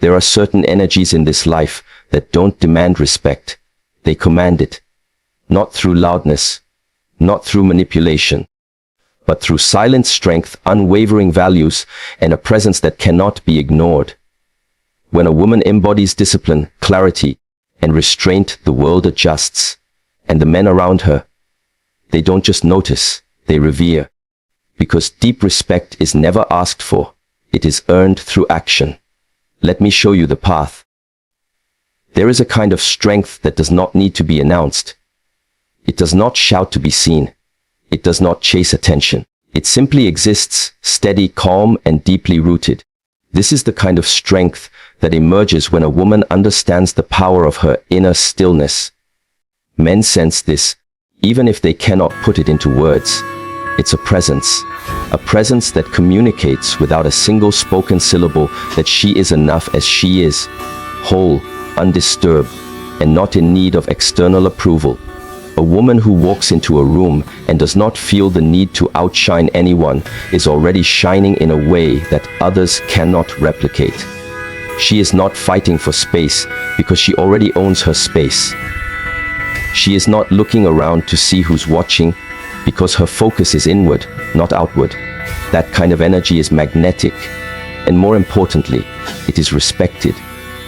There are certain energies in this life that don't demand respect. They command it. Not through loudness, not through manipulation, but through silent strength, unwavering values, and a presence that cannot be ignored. When a woman embodies discipline, clarity, and restraint, the world adjusts. And the men around her, they don't just notice, they revere. Because deep respect is never asked for. It is earned through action. Let me show you the path. There is a kind of strength that does not need to be announced. It does not shout to be seen. It does not chase attention. It simply exists, steady, calm, and deeply rooted. This is the kind of strength that emerges when a woman understands the power of her inner stillness. Men sense this, even if they cannot put it into words. It's a presence that communicates without a single spoken syllable that she is enough as she is, whole, undisturbed, and not in need of external approval. A woman who walks into a room and does not feel the need to outshine anyone is already shining in a way that others cannot replicate. She is not fighting for space because she already owns her space. She is not looking around to see who's watching because her focus is inward, not outward. That kind of energy is magnetic, and more importantly, it is respected,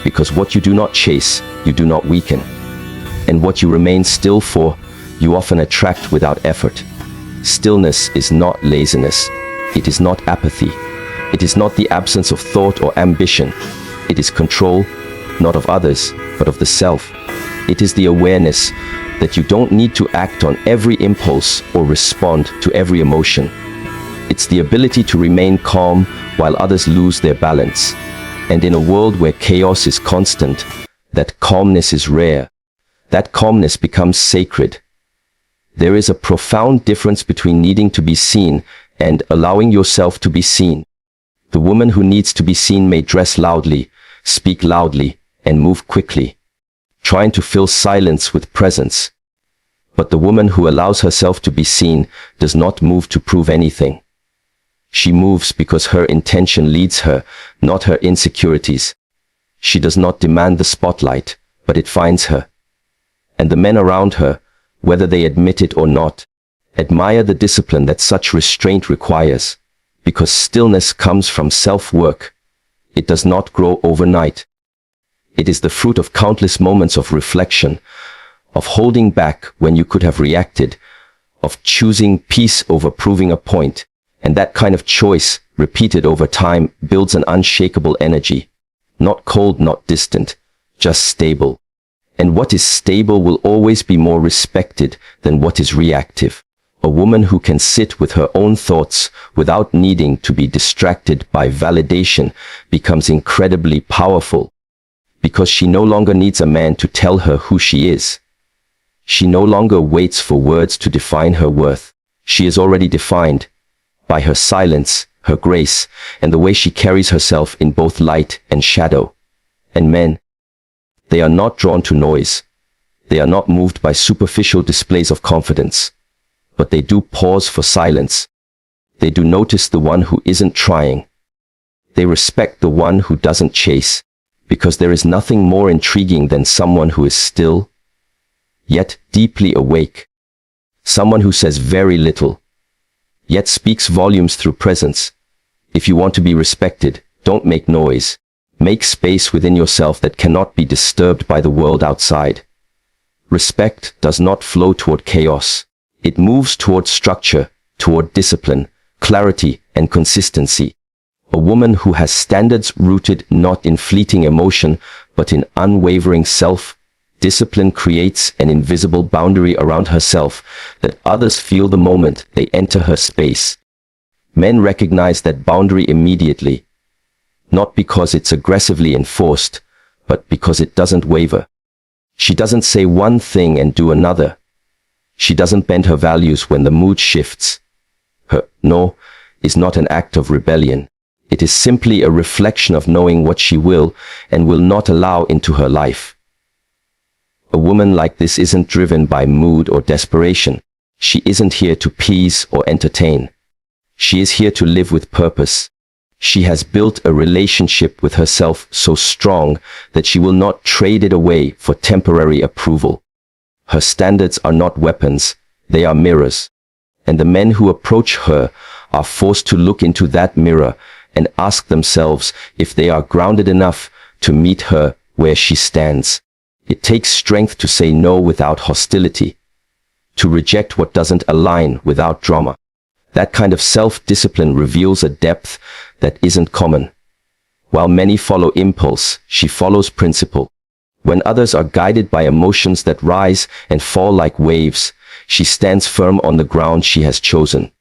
because what you do not chase, you do not weaken. And what you remain still for, you often attract without effort. Stillness is not laziness. It is not apathy. It is not the absence of thought or ambition. It is control, not of others, but of the self. It is the awareness that you don't need to act on every impulse or respond to every emotion. It's the ability to remain calm while others lose their balance. And in a world where chaos is constant, that calmness is rare. That calmness becomes sacred. There is a profound difference between needing to be seen and allowing yourself to be seen. The woman who needs to be seen may dress loudly, speak loudly, and move quickly, trying to fill silence with presence. But the woman who allows herself to be seen does not move to prove anything. She moves because her intention leads her, not her insecurities. She does not demand the spotlight, but it finds her. And the men around her, whether they admit it or not, admire the discipline that such restraint requires, because stillness comes from self-work. It does not grow overnight. It is the fruit of countless moments of reflection, of holding back when you could have reacted, of choosing peace over proving a point. And that kind of choice, repeated over time, builds an unshakable energy. Not cold, not distant, just stable. And what is stable will always be more respected than what is reactive. A woman who can sit with her own thoughts without needing to be distracted by validation becomes incredibly powerful, because she no longer needs a man to tell her who she is. She no longer waits for words to define her worth. She is already defined by her silence, her grace, and the way she carries herself in both light and shadow. And men, they are not drawn to noise. They are not moved by superficial displays of confidence. But they do pause for silence. They do notice the one who isn't trying. They respect the one who doesn't chase, because there is nothing more intriguing than someone who is still, yet deeply awake. Someone who says very little, yet speaks volumes through presence. If you want to be respected, don't make noise. Make space within yourself that cannot be disturbed by the world outside. Respect does not flow toward chaos. It moves toward structure, toward discipline, clarity, and consistency. A woman who has standards rooted not in fleeting emotion, but in unwavering self-discipline creates an invisible boundary around herself that others feel the moment they enter her space. Men recognize that boundary immediately, not because it's aggressively enforced, but because it doesn't waver. She doesn't say one thing and do another. She doesn't bend her values when the mood shifts. Her no is not an act of rebellion. It is simply a reflection of knowing what she will and will not allow into her life. A woman like this isn't driven by mood or desperation. She isn't here to please or entertain. She is here to live with purpose. She has built a relationship with herself so strong that she will not trade it away for temporary approval. Her standards are not weapons, they are mirrors. And the men who approach her are forced to look into that mirror and ask themselves if they are grounded enough to meet her where she stands. It takes strength to say no without hostility, to reject what doesn't align without drama. That kind of self-discipline reveals a depth that isn't common. While many follow impulse, she follows principle. When others are guided by emotions that rise and fall like waves, she stands firm on the ground she has chosen.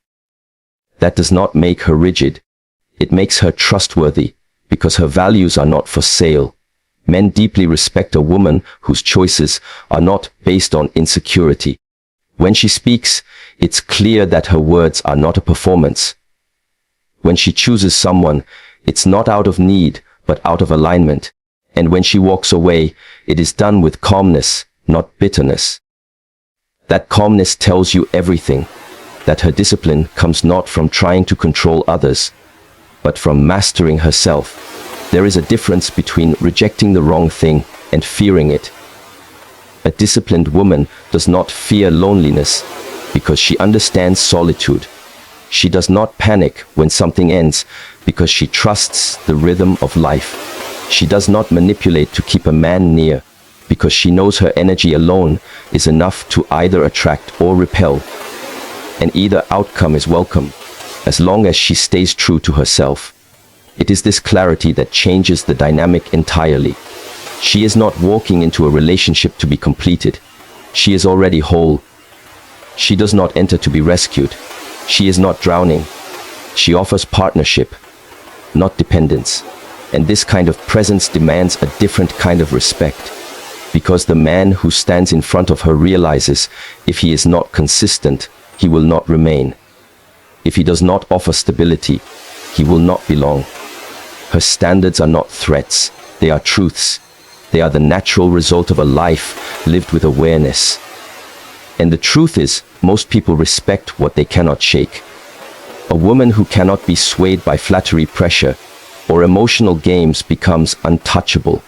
That does not make her rigid. It makes her trustworthy, because her values are not for sale. Men deeply respect a woman whose choices are not based on insecurity. When she speaks, it's clear that her words are not a performance. When she chooses someone, it's not out of need, but out of alignment. And when she walks away, it is done with calmness, not bitterness. That calmness tells you everything, that her discipline comes not from trying to control others, but from mastering herself. There is a difference between rejecting the wrong thing and fearing it. A disciplined woman does not fear loneliness because she understands solitude. She does not panic when something ends because she trusts the rhythm of life. She does not manipulate to keep a man near because she knows her energy alone is enough to either attract or repel. And either outcome is welcome, as long as she stays true to herself. It is this clarity that changes the dynamic entirely. She is not walking into a relationship to be completed. She is already whole. She does not enter to be rescued. She is not drowning. She offers partnership, not dependence. And this kind of presence demands a different kind of respect. Because the man who stands in front of her realizes if he is not consistent, he will not remain. If he does not offer stability, he will not belong. Her standards are not threats, they are truths. They are the natural result of a life lived with awareness. And the truth is, most people respect what they cannot shake. A woman who cannot be swayed by flattery, pressure, or emotional games becomes untouchable.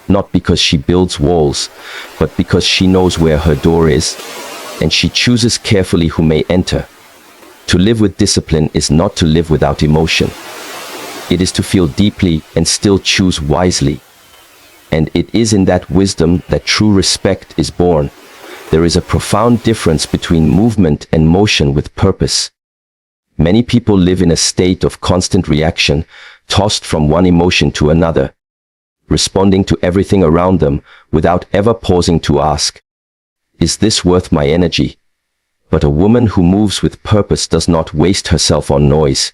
Not because she builds walls, but because she knows where her door is, and she chooses carefully who may enter. To live with discipline is not to live without emotion. It is to feel deeply and still choose wisely. And it is in that wisdom that true respect is born. There is a profound difference between movement and motion with purpose. Many people live in a state of constant reaction, tossed from one emotion to another, responding to everything around them without ever pausing to ask, is this worth my energy? But a woman who moves with purpose does not waste herself on noise.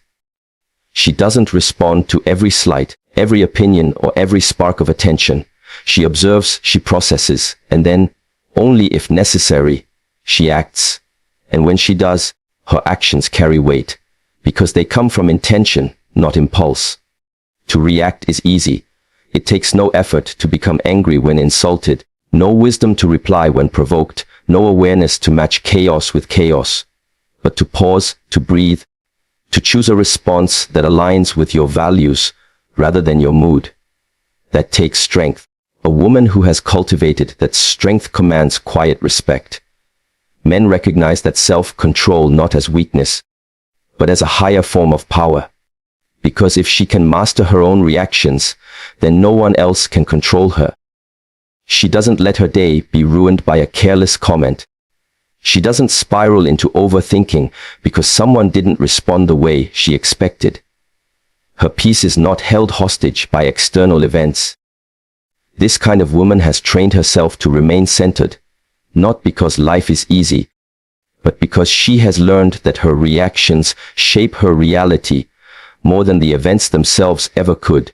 She doesn't respond to every slight, every opinion, or every spark of attention. She observes, she processes, and then, only if necessary, she acts. And when she does, her actions carry weight, because they come from intention, not impulse. To react is easy. It takes no effort to become angry when insulted, no wisdom to reply when provoked, no awareness to match chaos with chaos. But to pause, to breathe, to choose a response that aligns with your values rather than your mood. That takes strength. A woman who has cultivated that strength commands quiet respect. Men recognize that self-control not as weakness, but as a higher form of power. Because if she can master her own reactions, then no one else can control her. She doesn't let her day be ruined by a careless comment. She doesn't spiral into overthinking because someone didn't respond the way she expected. Her peace is not held hostage by external events. This kind of woman has trained herself to remain centered, not because life is easy, but because she has learned that her reactions shape her reality more than the events themselves ever could.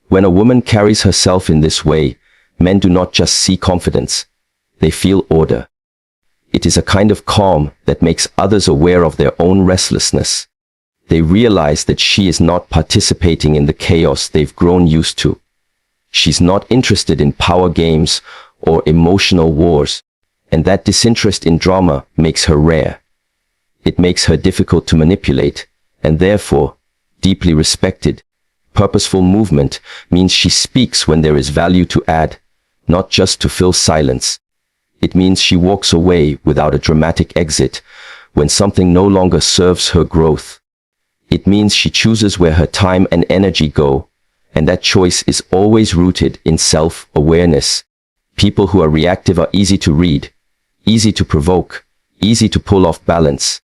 When a woman carries herself in this way, men do not just see confidence, they feel order. It is a kind of calm that makes others aware of their own restlessness. They realize that she is not participating in the chaos they've grown used to. She's not interested in power games or emotional wars, and that disinterest in drama makes her rare. It makes her difficult to manipulate, and therefore, deeply respected. Purposeful movement means she speaks when there is value to add, not just to fill silence. It means she walks away without a dramatic exit when something no longer serves her growth. It means she chooses where her time and energy go, and that choice is always rooted in self-awareness. People who are reactive are easy to read, easy to provoke, easy to pull off balance.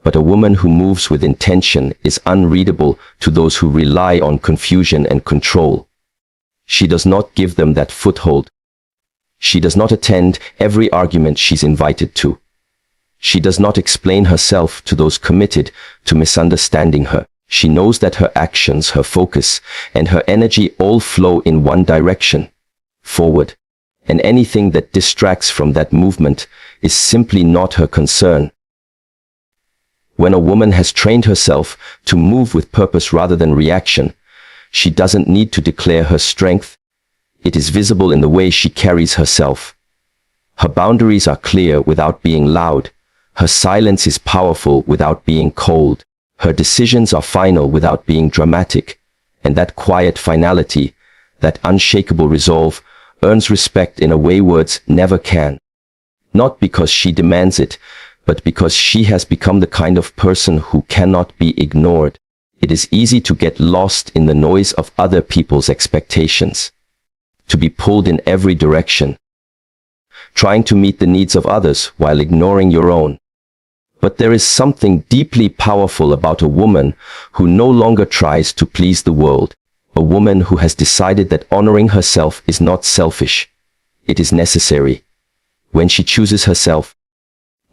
But a woman who moves with intention is unreadable to those who rely on confusion and control. She does not give them that foothold. She does not attend every argument she's invited to. She does not explain herself to those committed to misunderstanding her. She knows that her actions, her focus, and her energy all flow in one direction, forward. And anything that distracts from that movement is simply not her concern. When a woman has trained herself to move with purpose rather than reaction, she doesn't need to declare her strength. It is visible in the way she carries herself. Her boundaries are clear without being loud. Her silence is powerful without being cold. Her decisions are final without being dramatic. And that quiet finality, that unshakable resolve, earns respect in a way words never can. Not because she demands it, but because she has become the kind of person who cannot be ignored. It is easy to get lost in the noise of other people's expectations, to be pulled in every direction, trying to meet the needs of others while ignoring your own. But there is something deeply powerful about a woman who no longer tries to please the world, a woman who has decided that honoring herself is not selfish. It is necessary. When she chooses herself,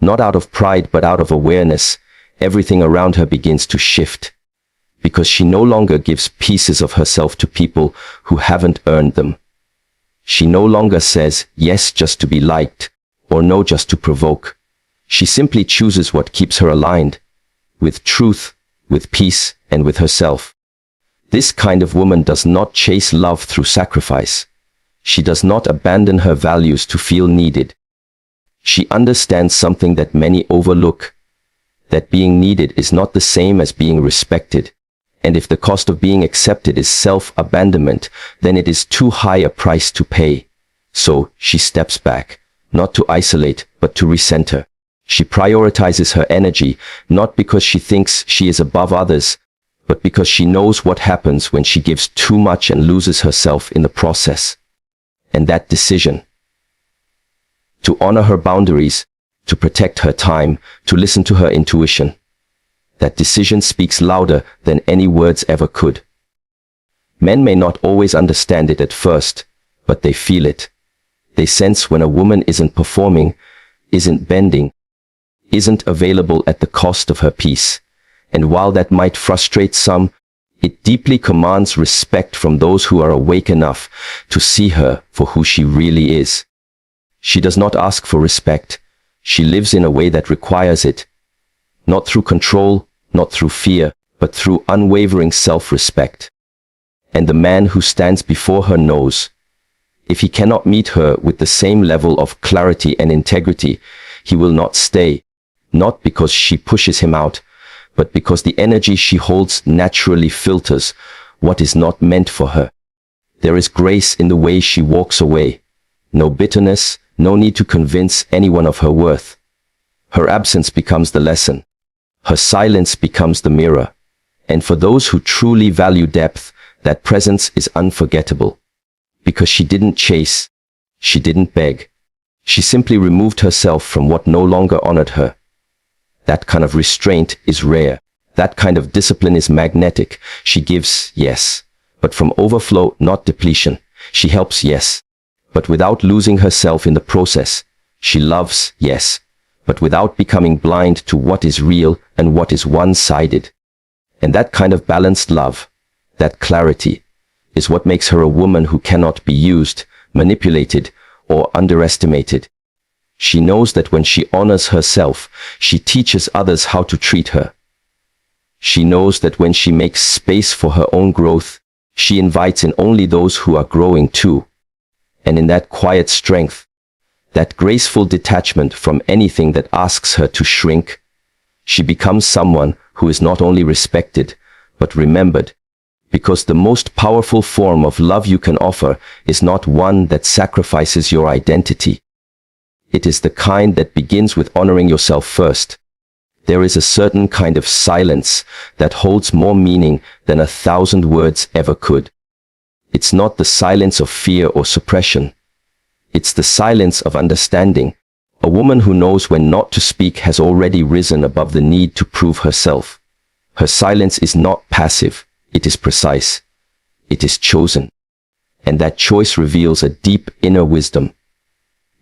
not out of pride but out of awareness, everything around her begins to shift, because she no longer gives pieces of herself to people who haven't earned them. She no longer says yes just to be liked, or no just to provoke. She simply chooses what keeps her aligned, with truth, with peace, and with herself. This kind of woman does not chase love through sacrifice. She does not abandon her values to feel needed. She understands something that many overlook, that being needed is not the same as being respected. And if the cost of being accepted is self-abandonment, then it is too high a price to pay. So she steps back, not to isolate, but to recenter. She prioritizes her energy, not because she thinks she is above others, but because she knows what happens when she gives too much and loses herself in the process. And that decision, to honor her boundaries, to protect her time, to listen to her intuition, that decision speaks louder than any words ever could. Men may not always understand it at first, but they feel it. They sense when a woman isn't performing, isn't bending, isn't available at the cost of her peace. And while that might frustrate some, it deeply commands respect from those who are awake enough to see her for who she really is. She does not ask for respect. She lives in a way that requires it. Not through control, not through fear, but through unwavering self-respect. And the man who stands before her knows, if he cannot meet her with the same level of clarity and integrity, he will not stay. Not because she pushes him out, but because the energy she holds naturally filters what is not meant for her. There is grace in the way she walks away. No bitterness, no need to convince anyone of her worth. Her absence becomes the lesson. Her silence becomes the mirror. And for those who truly value depth, that presence is unforgettable. Because she didn't chase. She didn't beg. She simply removed herself from what no longer honored her. That kind of restraint is rare. That kind of discipline is magnetic. She gives, yes, but from overflow, not depletion. She helps, yes, but without losing herself in the process. She loves, yes, but without becoming blind to what is real and what is one-sided. And that kind of balanced love, that clarity, is what makes her a woman who cannot be used, manipulated, or underestimated. She knows that when she honors herself, she teaches others how to treat her. She knows that when she makes space for her own growth, she invites in only those who are growing too. And in that quiet strength, that graceful detachment from anything that asks her to shrink, she becomes someone who is not only respected, but remembered. Because the most powerful form of love you can offer is not one that sacrifices your identity. It is the kind that begins with honoring yourself first. There is a certain kind of silence that holds more meaning than 1,000 words ever could. It's not the silence of fear or suppression. It's the silence of understanding. A woman who knows when not to speak has already risen above the need to prove herself. Her silence is not passive. It is precise. It is chosen. And that choice reveals a deep inner wisdom.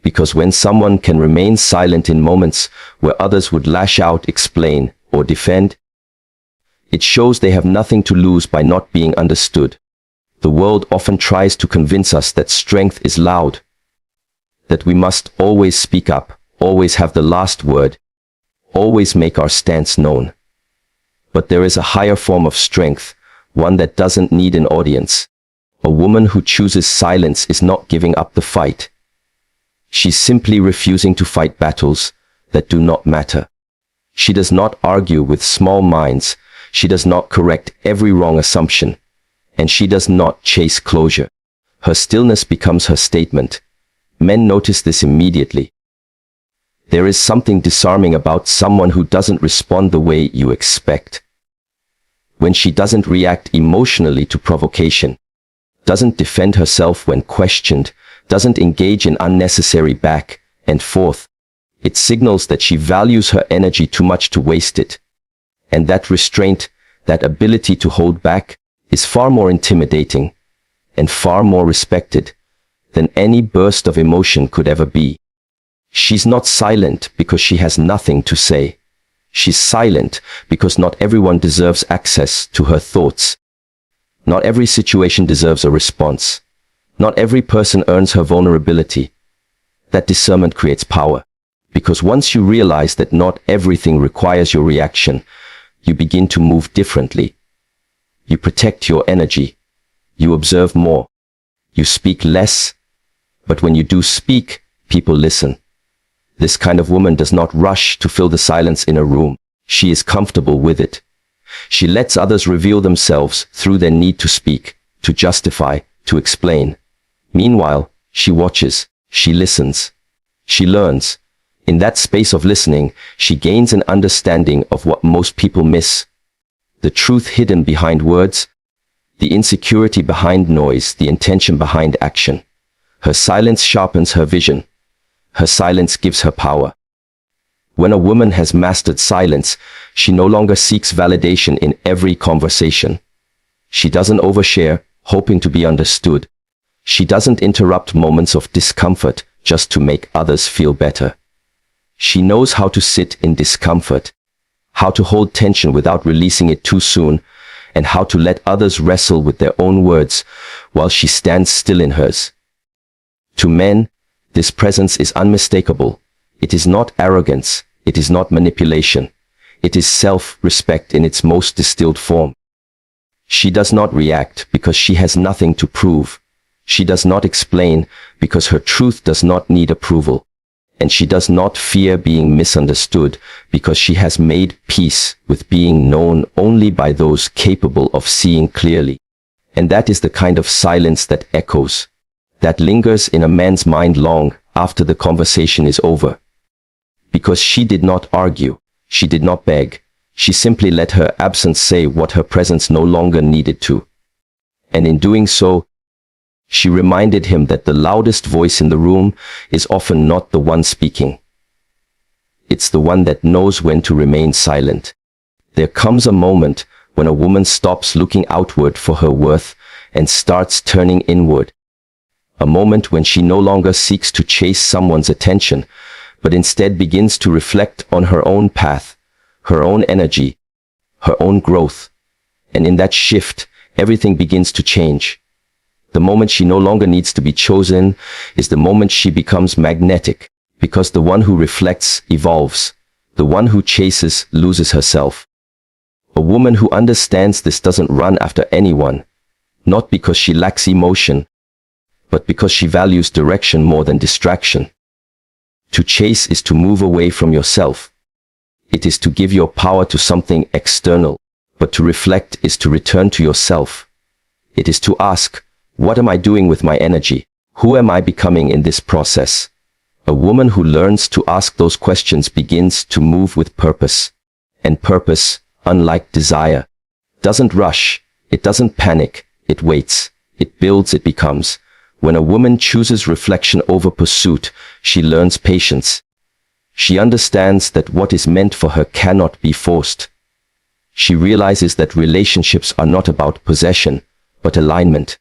Because when someone can remain silent in moments where others would lash out, explain, or defend, it shows they have nothing to lose by not being understood. The world often tries to convince us that strength is loud, that we must always speak up, always have the last word, always make our stance known. But there is a higher form of strength, one that doesn't need an audience. A woman who chooses silence is not giving up the fight. She's simply refusing to fight battles that do not matter. She does not argue with small minds. She does not correct every wrong assumption. And she does not chase closure. Her stillness becomes her statement. Men notice this immediately. There is something disarming about someone who doesn't respond the way you expect. When she doesn't react emotionally to provocation, doesn't defend herself when questioned, doesn't engage in unnecessary back and forth, it signals that she values her energy too much to waste it. And that restraint, that ability to hold back, is far more intimidating and far more respected than any burst of emotion could ever be. She's not silent because she has nothing to say. She's silent because not everyone deserves access to her thoughts. Not every situation deserves a response. Not every person earns her vulnerability. That discernment creates power. Because once you realize that not everything requires your reaction, you begin to move differently. You protect your energy. You observe more. You speak less. But when you do speak, people listen. This kind of woman does not rush to fill the silence in a room. She is comfortable with it. She lets others reveal themselves through their need to speak, to justify, to explain. Meanwhile, she watches, she listens, she learns. In that space of listening, she gains an understanding of what most people miss. The truth hidden behind words, the insecurity behind noise, the intention behind action. Her silence sharpens her vision. Her silence gives her power. When a woman has mastered silence, she no longer seeks validation in every conversation. She doesn't overshare, hoping to be understood. She doesn't interrupt moments of discomfort just to make others feel better. She knows how to sit in discomfort, how to hold tension without releasing it too soon, and how to let others wrestle with their own words while she stands still in hers. To men, this presence is unmistakable. It is not arrogance. It is not manipulation. It is self-respect in its most distilled form. She does not react because she has nothing to prove. She does not explain because her truth does not need approval. And she does not fear being misunderstood because she has made peace with being known only by those capable of seeing clearly. And that is the kind of silence that echoes, that lingers in a man's mind long after the conversation is over. Because she did not argue, she did not beg, she simply let her absence say what her presence no longer needed to. And in doing so, she reminded him that the loudest voice in the room is often not the one speaking. It's the one that knows when to remain silent. There comes a moment when a woman stops looking outward for her worth and starts turning inward. A moment when she no longer seeks to chase someone's attention, but instead begins to reflect on her own path, her own energy, her own growth. And in that shift, everything begins to change. The moment she no longer needs to be chosen is the moment she becomes magnetic, because the one who reflects evolves. The one who chases loses herself. A woman who understands this doesn't run after anyone, not because she lacks emotion, but because she values direction more than distraction. To chase is to move away from yourself. It is to give your power to something external. But to reflect is to return to yourself. It is to ask, what am I doing with my energy? Who am I becoming in this process? A woman who learns to ask those questions begins to move with purpose. And purpose, unlike desire, doesn't rush, it doesn't panic, it waits, it builds, it becomes. When a woman chooses reflection over pursuit, she learns patience. She understands that what is meant for her cannot be forced. She realizes that relationships are not about possession, but alignment.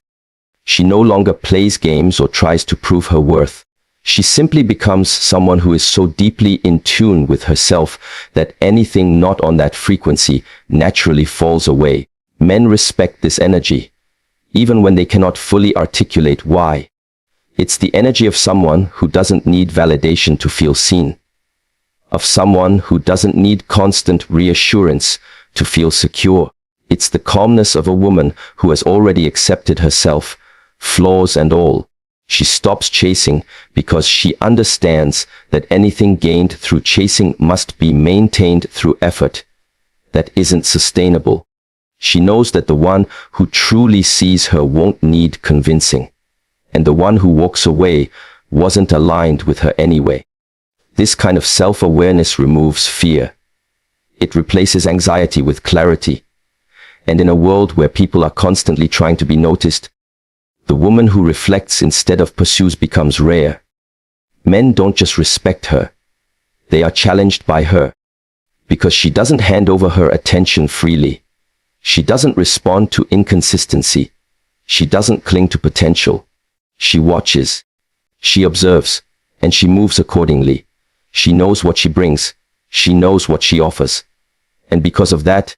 She no longer plays games or tries to prove her worth. She simply becomes someone who is so deeply in tune with herself that anything not on that frequency naturally falls away. Men respect this energy, even when they cannot fully articulate why. It's the energy of someone who doesn't need validation to feel seen, of someone who doesn't need constant reassurance to feel secure. It's the calmness of a woman who has already accepted herself, flaws and all. She stops chasing because she understands that anything gained through chasing must be maintained through effort that isn't sustainable. She knows that the one who truly sees her won't need convincing, and the one who walks away wasn't aligned with her anyway. This kind of self-awareness removes fear. It replaces anxiety with clarity. And in a world where people are constantly trying to be noticed, the woman who reflects instead of pursues becomes rare. Men don't just respect her, they are challenged by her. Because she doesn't hand over her attention freely. She doesn't respond to inconsistency. She doesn't cling to potential. She watches. She observes. And she moves accordingly. She knows what she brings. She knows what she offers. And because of that,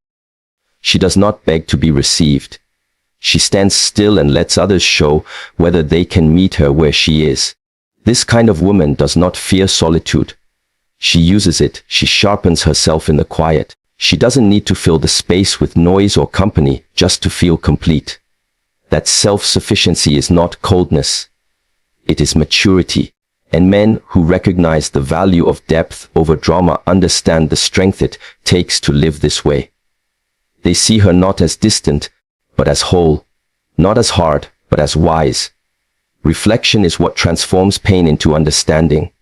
she does not beg to be received. She stands still and lets others show whether they can meet her where she is. This kind of woman does not fear solitude. She uses it. She sharpens herself in the quiet. She doesn't need to fill the space with noise or company just to feel complete. That self-sufficiency is not coldness. It is maturity. And men who recognize the value of depth over drama understand the strength it takes to live this way. They see her not as distant, but as whole, not as hard, but as wise. Reflection is what transforms pain into understanding.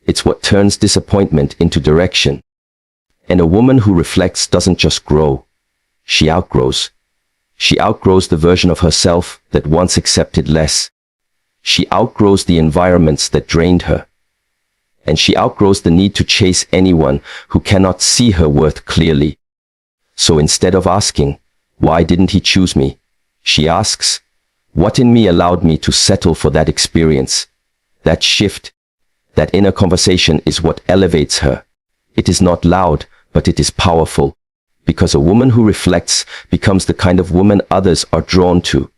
It's what turns disappointment into direction. And a woman who reflects doesn't just grow. She outgrows. She outgrows the version of herself that once accepted less. She outgrows the environments that drained her. And she outgrows the need to chase anyone who cannot see her worth clearly. So instead of asking, why didn't he choose me? She asks, what in me allowed me to settle for that experience? That shift, that inner conversation is what elevates her. It is not loud, but it is powerful. Because a woman who reflects becomes the kind of woman others are drawn to.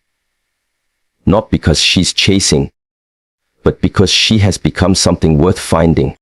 Not because she's chasing, but because she has become something worth finding.